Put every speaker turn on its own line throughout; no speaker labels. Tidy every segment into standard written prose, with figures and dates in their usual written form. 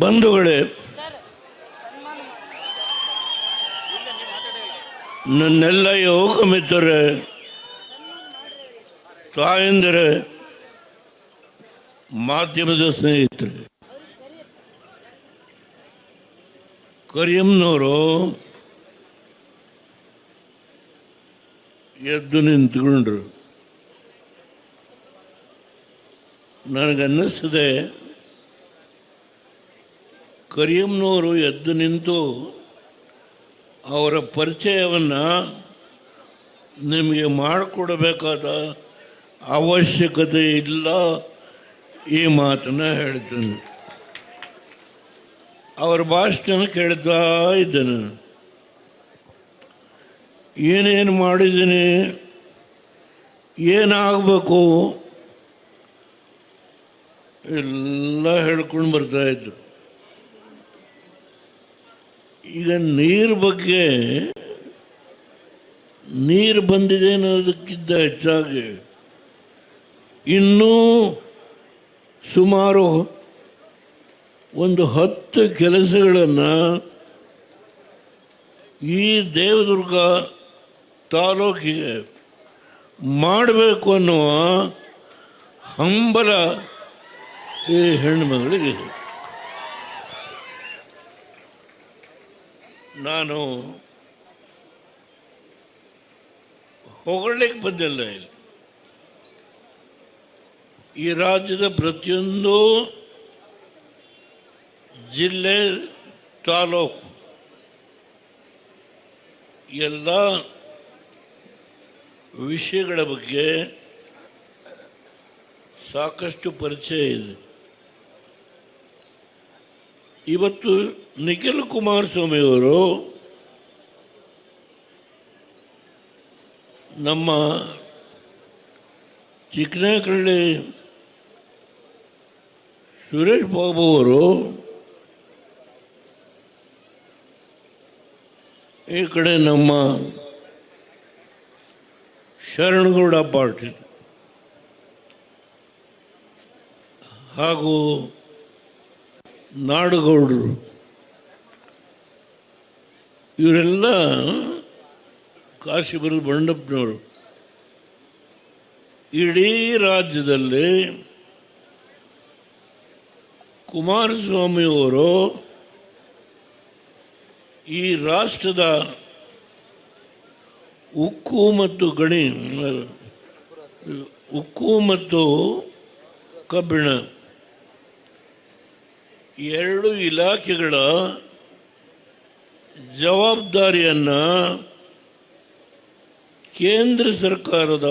ಬಂಧುಗಳೇ, ನನ್ನೆಲ್ಲ ಯುವಕ ಮಿತ್ರರೇ, ತಾಯಂದಿರೇ, ಮಾಧ್ಯಮದ ಸ್ನೇಹಿತರೆ, ಕರಿಯಮ್ಮನವರು ಎದ್ದು ನಿಂತ್ಕೊಂಡ್ರು. ನನಗನ್ನಿಸ್ತದೆ ಕರಿಯಮ್ಮನವರು ಎದ್ದು ನಿಂತು ಅವರ ಪರಿಚಯವನ್ನು ನಿಮಗೆ ಮಾಡಿಕೊಡಬೇಕಾದ ಅವಶ್ಯಕತೆ ಇಲ್ಲ. ಈ ಮಾತನ್ನು ಹೇಳ್ತೀನಿ. ಅವರ ಭಾಷಣ ಕೇಳ್ತಾ ಇದ್ದೆ. ನಾನು ಏನೇನು ಮಾಡಿದ್ದೀನಿ, ಏನಾಗಬೇಕು ಎಲ್ಲ ಹೇಳ್ಕೊಂಡು ಬರ್ತಾಯಿದ್ರು. ಈಗ ನೀರು ಬಗ್ಗೆ, ನೀರು ಬಂದಿದೆ ಅನ್ನೋದಕ್ಕಿಂತ ಹೆಚ್ಚಾಗಿ ಇನ್ನೂ ಸುಮಾರು ಒಂದು 10 ಕೆಲಸಗಳನ್ನು ಈ ದೇವದುರ್ಗ ತಾಲೂಕಿಗೆ ಮಾಡಬೇಕು ಅನ್ನುವ ಹಂಬಲ ಈ ಹೆಣ್ಣುಮಗಳಿಗೆ. ನಾನು ಹೊಗಳಲಿಕ್ಕೆ ಬಂದಿಲ್ಲ. ಈ ರಾಜ್ಯದ ಪ್ರತಿಯೊಂದು ಜಿಲ್ಲೆ, ತಾಲೂಕು ಎಲ್ಲ ವಿಷಯಗಳ ಬಗ್ಗೆ ಸಾಕಷ್ಟು ಪರಿಚಯ ಇದೆ. ಇವತ್ತು ನಿಖಿಲ್ ಕುಮಾರಸ್ವಾಮಿಯವರು ನಮ್ಮ ಚಿಕ್ಕನಹಳ್ಳಿ ಸುರೇಶ್ ಬಾಬು ಅವರು ಈ ಕಡೆ ನಮ್ಮ ಶರಣಗೌಡ ಪಾಟೀಲ್ ಹಾಗೂ ನಾಡಗೌಡರು, ಇವರೆಲ್ಲ ಕಾಶಿಪುರದ ಬಂಡಪ್ಪನವರು. ಇಡೀ ರಾಜ್ಯದಲ್ಲಿ ಕುಮಾರಸ್ವಾಮಿಯವರು ಈ ರಾಷ್ಟ್ರದ ಉಕ್ಕು ಮತ್ತು ಕಬ್ಬಿಣ ಎರಡು ಇಲಾಖೆಗಳ ಜವಾಬ್ದಾರಿಯನ್ನು ಕೇಂದ್ರ ಸರ್ಕಾರದ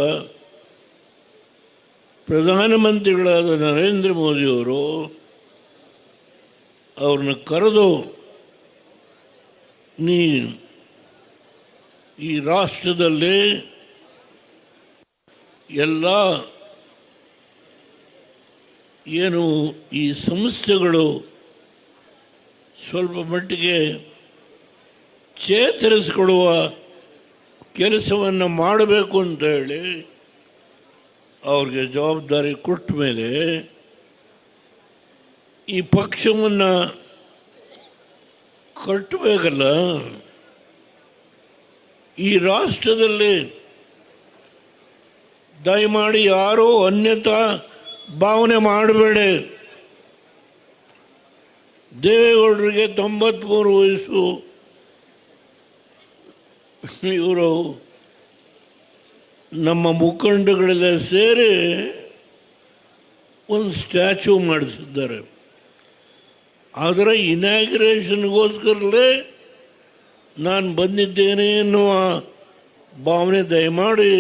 ಪ್ರಧಾನಮಂತ್ರಿಗಳಾದ ನರೇಂದ್ರ ಮೋದಿಯವರು ಅವ್ರನ್ನ ಕರೆದು, ಈ ರಾಷ್ಟ್ರದಲ್ಲಿ ಎಲ್ಲ ಏನು ಈ ಸಂಸ್ಥೆಗಳು ಸ್ವಲ್ಪ ಮಟ್ಟಿಗೆ ಚೇತರಿಸಿಕೊಳ್ಳುವ ಕೆಲಸವನ್ನು ಮಾಡಬೇಕು ಅಂತ ಹೇಳಿ ಅವ್ರಿಗೆ ಜವಾಬ್ದಾರಿ ಕೊಟ್ಟ ಮೇಲೆ ಈ ಪಕ್ಷವನ್ನು ಕಟ್ಟಬೇಕಲ್ಲ. ಈ ರಾಷ್ಟ್ರದಲ್ಲಿ ದಯಮಾಡಿ ಯಾರೂ ಅನ್ಯತಾ ಭಾವನೆ ಮಾಡಬೇಡಿ. ದೇವೇಗೌಡರಿಗೆ 93 ವಯಸ್ಸು. ಇವರು ನಮ್ಮ ಮುಖಂಡಗಳೆಲ್ಲ ಸೇರಿ ಒಂದು ಸ್ಟ್ಯಾಚ್ಯೂ ಮಾಡಿಸಿದ್ದಾರೆ. ಅದರ ಇನಾಗ್ರೇಷನ್ಗೋಸ್ಕರಲೇ ನಾನು ಬಂದಿದ್ದೇನೆ ಎನ್ನುವ ಭಾವನೆ ದಯಮಾಡಿ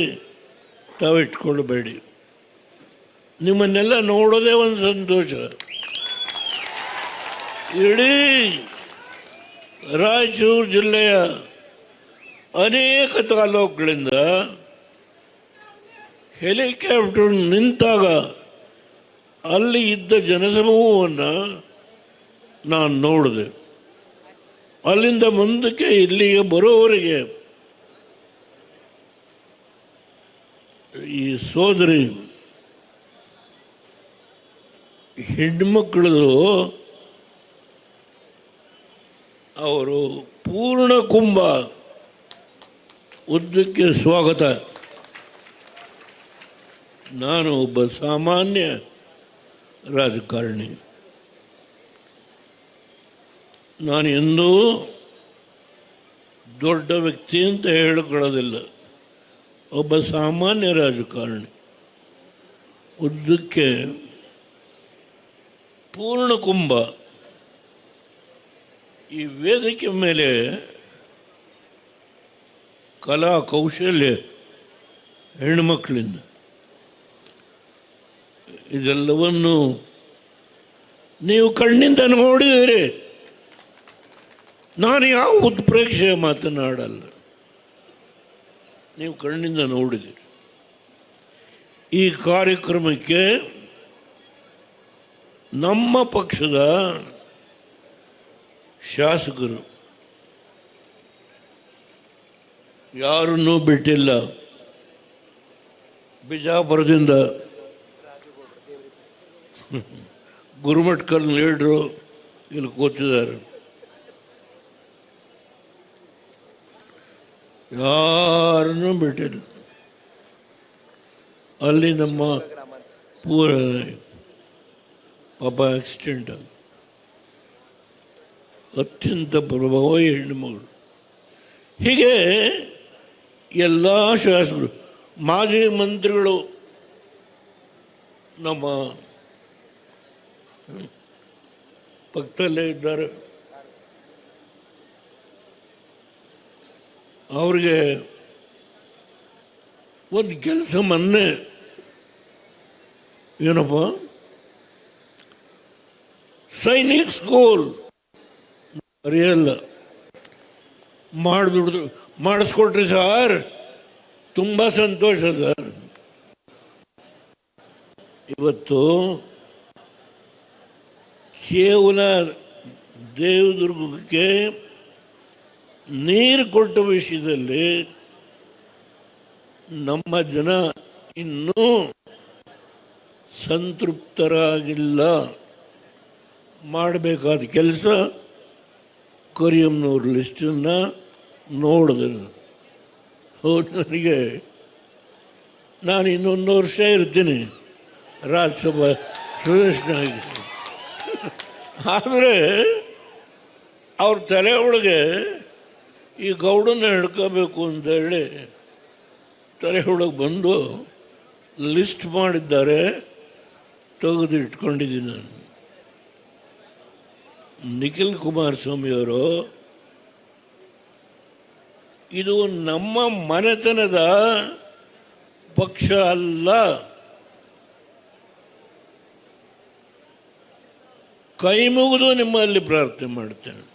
ತಾವಿಟ್ಕೊಳ್ಬೇಡಿ. ನಿಮ್ಮನ್ನೆಲ್ಲ ನೋಡೋದೇ ಒಂದು ಸಂತೋಷ. ಇಡೀ ರಾಯಚೂರು ಜಿಲ್ಲೆಯ ಅನೇಕ ತಾಲೂಕುಗಳಿಂದ ಹೆಲಿಕಾಪ್ಟರ್ ನಿಂತಾಗ ಅಲ್ಲಿ ಇದ್ದ ಜನಸಮೂಹವನ್ನು ನಾನು ನೋಡಿದೆ. ಅಲ್ಲಿಂದ ಮುಂದಕ್ಕೆ ಇಲ್ಲಿಗೆ ಬರೋವರೆಗೆ ಈ ಸೋದರಿ ಹೆಣ್ಮಕ್ಕಳದು ಅವರು ಪೂರ್ಣ ಕುಂಭ ಉದ್ದಕ್ಕೆ ಸ್ವಾಗತ. ನಾನು ಒಬ್ಬ ಸಾಮಾನ್ಯ ರಾಜಕಾರಣಿ. ನಾನು ಎಂದೂ ದೊಡ್ಡ ವ್ಯಕ್ತಿ ಅಂತ ಹೇಳಿಕೊಳ್ಳೋದಿಲ್ಲ. ಒಬ್ಬ ಸಾಮಾನ್ಯ ರಾಜಕಾರಣಿ. ಉದ್ದಕ್ಕೆ ಪೂರ್ಣ ಕುಂಭ. ಈ ವೇದಿಕೆ ಮೇಲೆ ಕಲಾ ಕೌಶಲ್ಯ ಹೆಣ್ಣುಮಕ್ಕಳಿಂದ ಇದೆಲ್ಲವನ್ನು ನೀವು ಕಣ್ಣಿಂದ ನೋಡಿದರೆ ನಾನು ಯಾವ ಉತ್ಪ್ರೇಕ್ಷೆ ಮಾತನಾಡಲ್ಲ. ನೀವು ಕಣ್ಣಿಂದ ನೋಡಿದಿರಿ. ಈ ಕಾರ್ಯಕ್ರಮಕ್ಕೆ ನಮ್ಮ ಪಕ್ಷದ ಶಾಸಕರು ಯಾರನ್ನೂ ಬಿಟ್ಟಿಲ್ಲ. ಬಿಜಾಪುರದಿಂದ ಗುರುಮಠಕಲ್ ಲೀಡ್ರು ಇಲ್ಲಿ ಕೂತಿದ್ದಾರೆ. ಯಾರನ್ನೂ ಬಿಟ್ಟಿಲ್ಲ. ಅಲ್ಲಿ ನಮ್ಮ ಪೂರ ಪಾಪ ಆಕ್ಸಿಡೆಂಟ್ ಆಗ ಅತ್ಯಂತ ಪ್ರಭಾವಿ ಹೆಣ್ಣುಮಗಳು. ಹೀಗೆ ಎಲ್ಲ ಶಾಸಕರು, ಮಾಜಿ ಮಂತ್ರಿಗಳು ನಮ್ಮ ಪಕ್ಕದಲ್ಲೇ ಇದ್ದಾರೆ. ಅವ್ರಿಗೆ ಒಂದು ಕೆಲಸ ಮೊನ್ನೆ ಏನಪ್ಪ ಸೈನಿಕ್ ಸ್ಕೂಲ್ ಅರಿಯಲ್ಲ ಮಾಡಿಸ್ಕೊಟ್ರಿ ಸರ್. ತುಂಬ ಸಂತೋಷ ಸರ್. ಇವತ್ತು ಕೇವಲ ದೇವದುರ್ಗಕ್ಕೆ ನೀರು ಕೊಟ್ಟ ವಿಷಯದಲ್ಲಿ ನಮ್ಮ ಜನ ಇನ್ನೂ ಸಂತೃಪ್ತರಾಗಿಲ್ಲ. ಮಾಡಬೇಕಾದ ಕೆಲಸ ಕರಿಯಮ್ಮನವ್ರ ಲಿಸ್ಟನ್ನು ನೋಡಿದೆ. ನನಗೆ ನಾನು ಇನ್ನೊಂದು ವರ್ಷ ಇರ್ತೀನಿ ರಾಜ್ಯಸಭಾ ಸದಸ್ಯನಾಗಿ. ಆದರೆ ಅವ್ರ ತಲೆ ಒಳಗೆ ಈ ಗೌಡನ್ನ ಹಿಡ್ಕೋಬೇಕು ಅಂತೇಳಿ ತಲೆ ಒಳಗೆ ಬಂದು ಲಿಸ್ಟ್ ಮಾಡಿದ್ದಾರೆ. ತೆಗೆದು ಇಟ್ಕೊಂಡಿದ್ದೀನಿ ನಾನು. ನಿಖಿಲ್ ಕುಮಾರಸ್ವಾಮಿಯವರು ಇದು ನಮ್ಮ ಮನೆತನದ ಪಕ್ಷ ಅಲ್ಲ. ಕೈ ಮುಗಿದು ನಿಮ್ಮಲ್ಲಿ ಪ್ರಾರ್ಥನೆ ಮಾಡ್ತೇನೆ.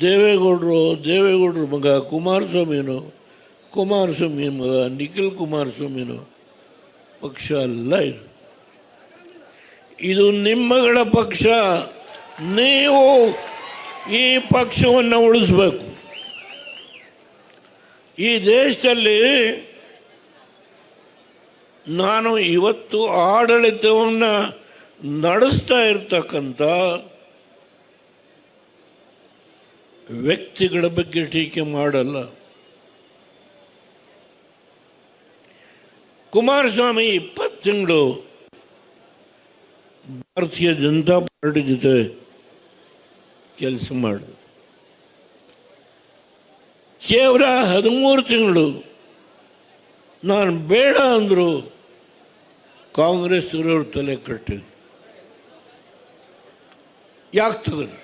ದೇವೇಗೌಡರು ಮಗ ಕುಮಾರಸ್ವಾಮಿ ಮಗ ನಿಖಿಲ್ ಕುಮಾರಸ್ವಾಮಿನೋ ಪಕ್ಷ ಅಲ್ಲ. ಇದು ನಿಮ್ಮಗಳ ಪಕ್ಷ. ನೀವು ಈ ಪಕ್ಷವನ್ನು ಉಳಿಸ್ಬೇಕು. ಈ ದೇಶದಲ್ಲಿ ನಾನು ಇವತ್ತು ಆಡಳಿತವನ್ನು ನಡೆಸ್ತಾ ಇರ್ತಕ್ಕಂಥ ವ್ಯಕ್ತಿಗಳ ಬಗ್ಗೆ ಟೀಕೆ ಮಾಡಲ್ಲ. ಕುಮಾರಸ್ವಾಮಿ 20 ತಿಂಗಳು ಭಾರತೀಯ ಜನತಾ ಪಾರ್ಟಿ ಜೊತೆ ಕೆಲಸ ಮಾಡಿದ್ರು. ಕೇವಲ 13 ತಿಂಗಳು ನಾನು ಬೇಡ ಅಂದರು ಕಾಂಗ್ರೆಸ್ ಇರೋರು ತಲೆ ಕಟ್ಟಿದ್ರು. ಯಾಕೆ ತೆಗೆದ್ರು?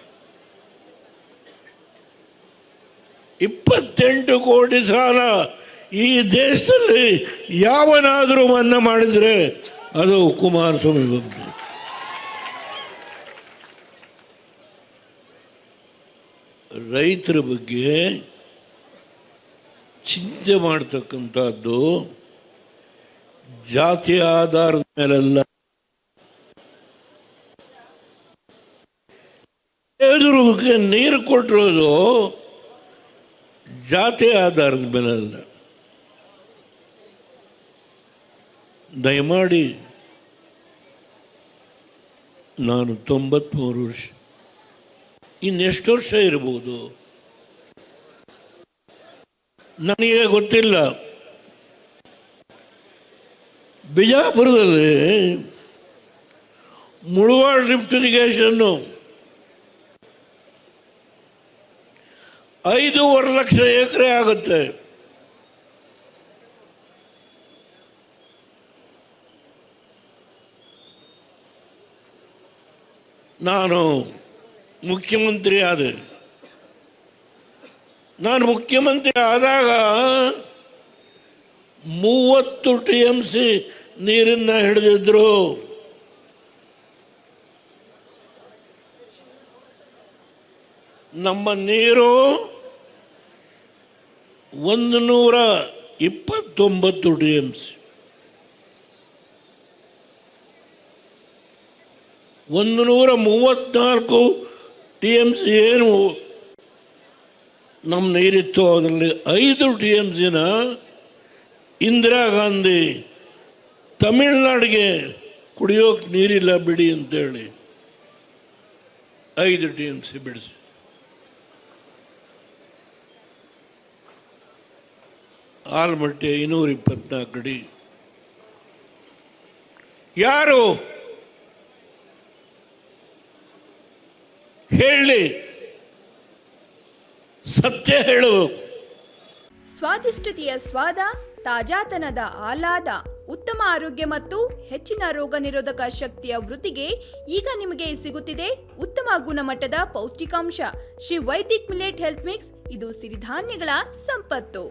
28 ಕೋಟಿ ಸಾಲ ಈ ದೇಶದಲ್ಲಿ ಯಾವನಾದರೂ ಮನ್ನಾ ಮಾಡಿದರೆ ಅದು ಕುಮಾರಸ್ವಾಮಿ ಬಗ್ಗೆ. ರೈತರ ಬಗ್ಗೆ ಚಿಂತೆ ಮಾಡ್ತಕ್ಕಂಥದ್ದು ಜಾತಿ ಆಧಾರದ ಮೇಲೆಲ್ಲ. ದೇವದುರ್ಗಕ್ಕೆ ನೀರು ಕೊಟ್ಟಿರೋದು ಜಾತಿ ಆಧಾರದ ಮೇಲೆಲ್ಲ. ದಯಮಾಡಿ ನಾನು 93 ವರ್ಷ. ಇನ್ನೆಷ್ಟು ವರ್ಷ ಇರ್ಬೋದು ನನಗೆ ಗೊತ್ತಿಲ್ಲ. ಬಿಜಾಪುರದಲ್ಲಿ ಮುಳವಾಡ ಲಿಫ್ಟ್ ಇರಿಗೇಷನ್ನು 5.5 ಲಕ್ಷ ಎಕರೆ ಆಗುತ್ತೆ. ನಾನು ಮುಖ್ಯಮಂತ್ರಿ ಆದೆ. ನಾನು ಮುಖ್ಯಮಂತ್ರಿ ಆದಾಗ 30 TMC ನೀರನ್ನು ಹಿಡಿದಿದ್ರು. ನಮ್ಮ ನೀರು 129 TMC. 134 TMC ಏನು ನಮ್ಮ ನೀರಿತ್ತು, ಅದರಲ್ಲಿ 5 TMCನ ಇಂದಿರಾ ಗಾಂಧಿ ತಮಿಳ್ನಾಡಿಗೆ ಕುಡಿಯೋಕೆ ನೀರಿಲ್ಲ ಬಿಡಿ ಅಂತೇಳಿ 5 TMC ಬಿಡಿಸಿ. ಆಲ್ಮಟ್ಟಿ 524 ಅಡಿ. ಯಾರು ಹೇಳಿ, ಸತ್ಯ ಹೇಳಬೇಕು.
ಸ್ವಾದಿಷ್ಟತೆಯ ಸ್ವಾದ, ತಾಜಾತನದ ಆಹ್ಲಾದ, ಉತ್ತಮ ಆರೋಗ್ಯ ಮತ್ತು ಹೆಚ್ಚಿನ ರೋಗ ನಿರೋಧಕ ಶಕ್ತಿಯ ವೃದ್ಧಿಗೆ ಈಗ ನಿಮಗೆ ಸಿಗುತ್ತಿದೆ ಉತ್ತಮ ಗುಣಮಟ್ಟದ ಪೌಷ್ಟಿಕಾಂಶ. Shri Vaidik millet health mix. ಇದು ಸಿರಿಧಾನ್ಯಗಳ ಸಂಪತ್ತು.